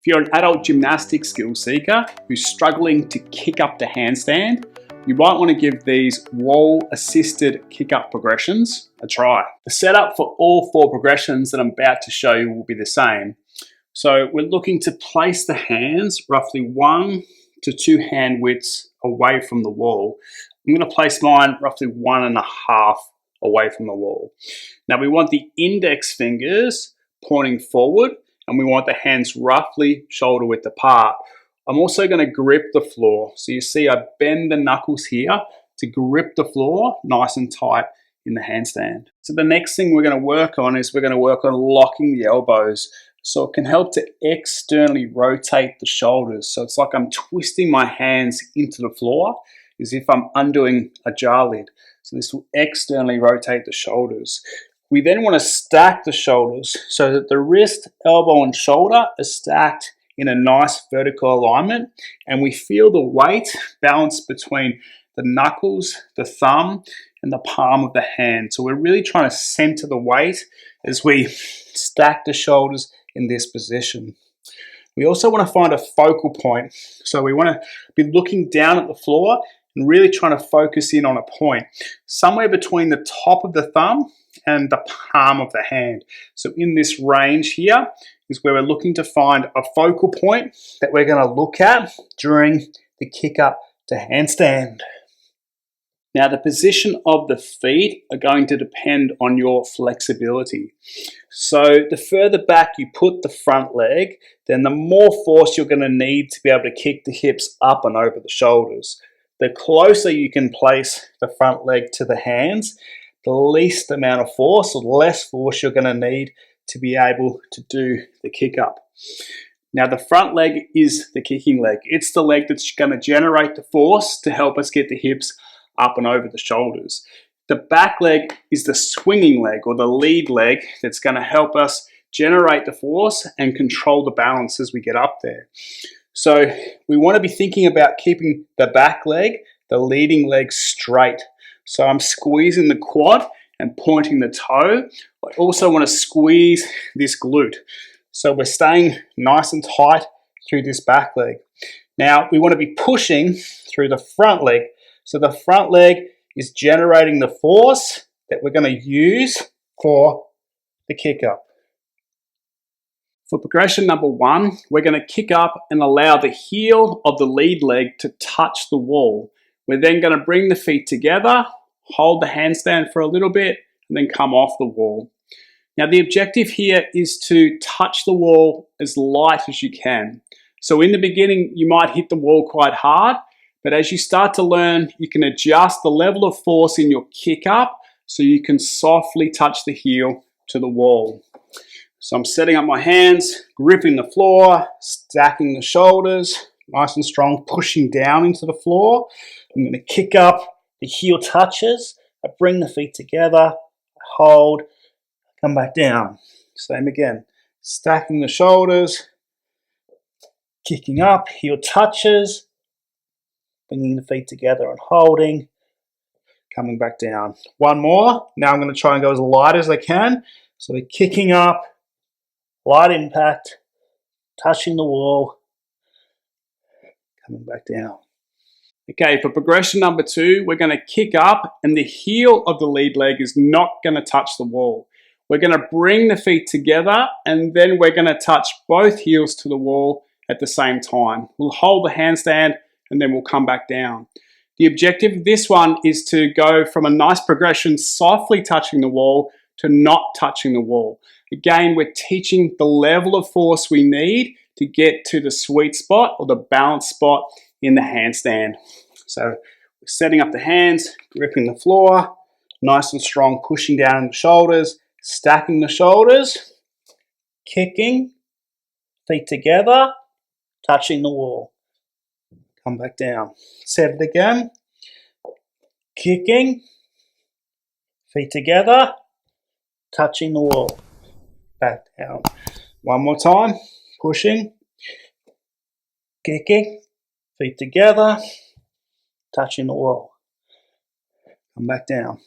If you're an adult gymnastics skill seeker who's struggling to kick up the handstand, you might want to give these wall-assisted kick-up progressions a try. The setup for all 4 progressions that I'm about to show you will be the same. So we're looking to place the hands roughly 1 to 2 hand widths away from the wall. I'm going to place mine roughly 1.5 away from the wall. Now we want the index fingers pointing forward, and we want the hands roughly shoulder width apart. I'm also going to grip the floor. So you see I bend the knuckles here to grip the floor nice and tight in the handstand. So the next thing we're going to work on is we're going to work on locking the elbows. So it can help to externally rotate the shoulders. So it's like I'm twisting my hands into the floor as if I'm undoing a jar lid. So this will externally rotate the shoulders. We then want to stack the shoulders so that the wrist, elbow, and shoulder are stacked in a nice vertical alignment, and we feel the weight balance between the knuckles, the thumb, and the palm of the hand. So we're really trying to center the weight as we stack the shoulders in this position. We also want to find a focal point. So we want to be looking down at the floor and really trying to focus in on a point, somewhere between the top of the thumb and the palm of the hand. So in this range here is where we're looking to find a focal point that we're going to look at during the kick up to handstand. Now the position of the feet are going to depend on your flexibility. So the further back you put the front leg, then the more force you're going to need to be able to kick the hips up and over the shoulders. The closer you can place the front leg to the hands, the least amount of force or less force you're going to need to be able to do the kick up. Now the front leg is the kicking leg. It's the leg that's going to generate the force to help us get the hips up and over the shoulders. The back leg is the swinging leg or the lead leg that's going to help us generate the force and control the balance as we get up there. So we want to be thinking about keeping the back leg, the leading leg, straight. So I'm squeezing the quad and pointing the toe. I also want to squeeze this glute. So we're staying nice and tight through this back leg. Now we want to be pushing through the front leg. So the front leg is generating the force that we're going to use for the kick up. For progression number 1, we're going to kick up and allow the heel of the lead leg to touch the wall. We're then going to bring the feet together, hold the handstand for a little bit, and then come off the wall. Now the objective here is to touch the wall as light as you can. So in the beginning, you might hit the wall quite hard, but as you start to learn, you can adjust the level of force in your kick up so you can softly touch the heel to the wall. So I'm setting up my hands, gripping the floor, stacking the shoulders, nice and strong, pushing down into the floor. I'm going to kick up, the heel touches, I bring the feet together, hold, come back down. Same again, stacking the shoulders, kicking up, heel touches, bringing the feet together and holding, coming back down. One more. Now I'm going to try and go as light as I can. So we're kicking up, light impact, touching the wall, coming back down. Okay, for progression number 2, we're going to kick up and the heel of the lead leg is not going to touch the wall. We're going to bring the feet together and then we're going to touch both heels to the wall at the same time. We'll hold the handstand and then we'll come back down. The objective of this one is to go from a nice progression, softly touching the wall, to not touching the wall. Again, we're teaching the level of force we need to get to the sweet spot or the balance spot in the handstand. So we're setting up the hands, gripping the floor, nice and strong, pushing down the shoulders, stacking the shoulders, kicking, feet together, touching the wall. Come back down. Set it again. Kicking, feet together, touching the wall. Back down. One more time. Pushing, kicking, feet together, touching the wall. Come back down.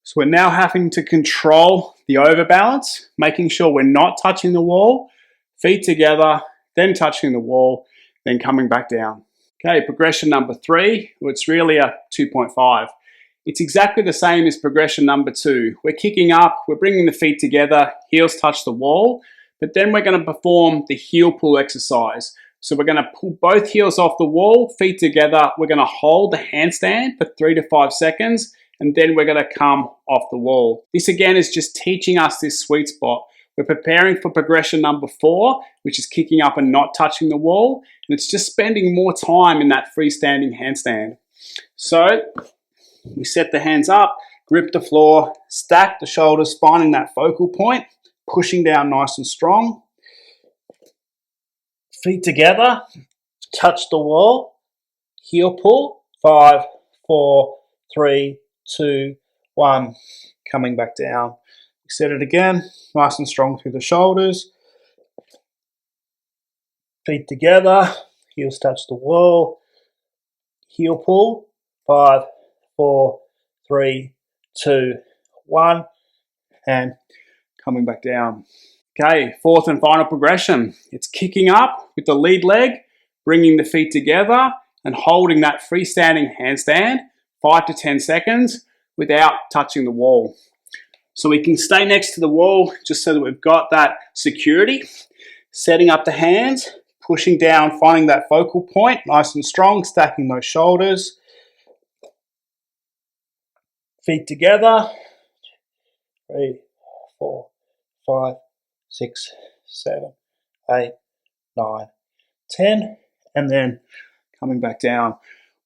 So we're now having to control the overbalance, making sure we're not touching the wall, feet together, then touching the wall, then coming back down. Okay, progression number 3, well, it's really a 2.5. It's exactly the same as progression number 2. We're kicking up, we're bringing the feet together, heels touch the wall, but then we're going to perform the heel pull exercise. So we're going to pull both heels off the wall, feet together, we're going to hold the handstand for 3 to 5 seconds, and then we're going to come off the wall. This again is just teaching us this sweet spot. We're preparing for progression number 4, which is kicking up and not touching the wall, and it's just spending more time in that freestanding handstand. So we set the hands up, grip the floor, stack the shoulders, finding that focal point, pushing down nice and strong. Feet together, touch the wall, heel pull, 5, 4, 3, 2, 1, coming back down. Set it again, nice and strong through the shoulders. Feet together, heels touch the wall. Heel pull, 5, 4, 3, 2, 1, and coming back down. Okay, fourth and final progression. It's kicking up with the lead leg, bringing the feet together and holding that freestanding handstand 5 to 10 seconds without touching the wall. So we can stay next to the wall just so that we've got that security. Setting up the hands, pushing down, finding that focal point, nice and strong, stacking those shoulders. Feet together. 3, 4, 5, 6, 7, 8, 9, 10. And then coming back down.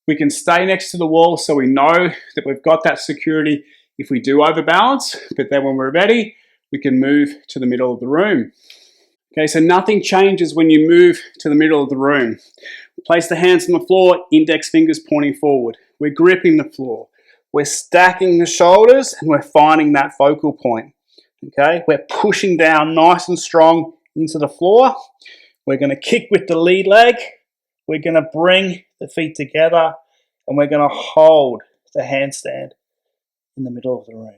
We can stay next to the wall so we know that we've got that security if we do overbalance, but then when we're ready, we can move to the middle of the room. Okay, so nothing changes when you move to the middle of the room. Place the hands on the floor, index fingers pointing forward. We're gripping the floor. We're stacking the shoulders and we're finding that focal point. Okay, we're pushing down nice and strong into the floor. We're going to kick with the lead leg. We're going to bring the feet together and we're going to hold the handstand in the middle of the room.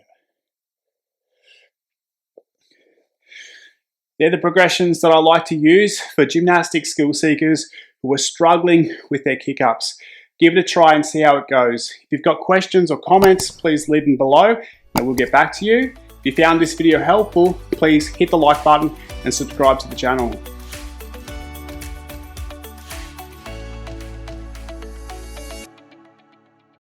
They're the progressions that I like to use for gymnastic skill seekers who are struggling with their kick-ups. Give it a try and see how it goes. If you've got questions or comments, please leave them below and we'll get back to you. If you found this video helpful, please hit the like button and subscribe to the channel.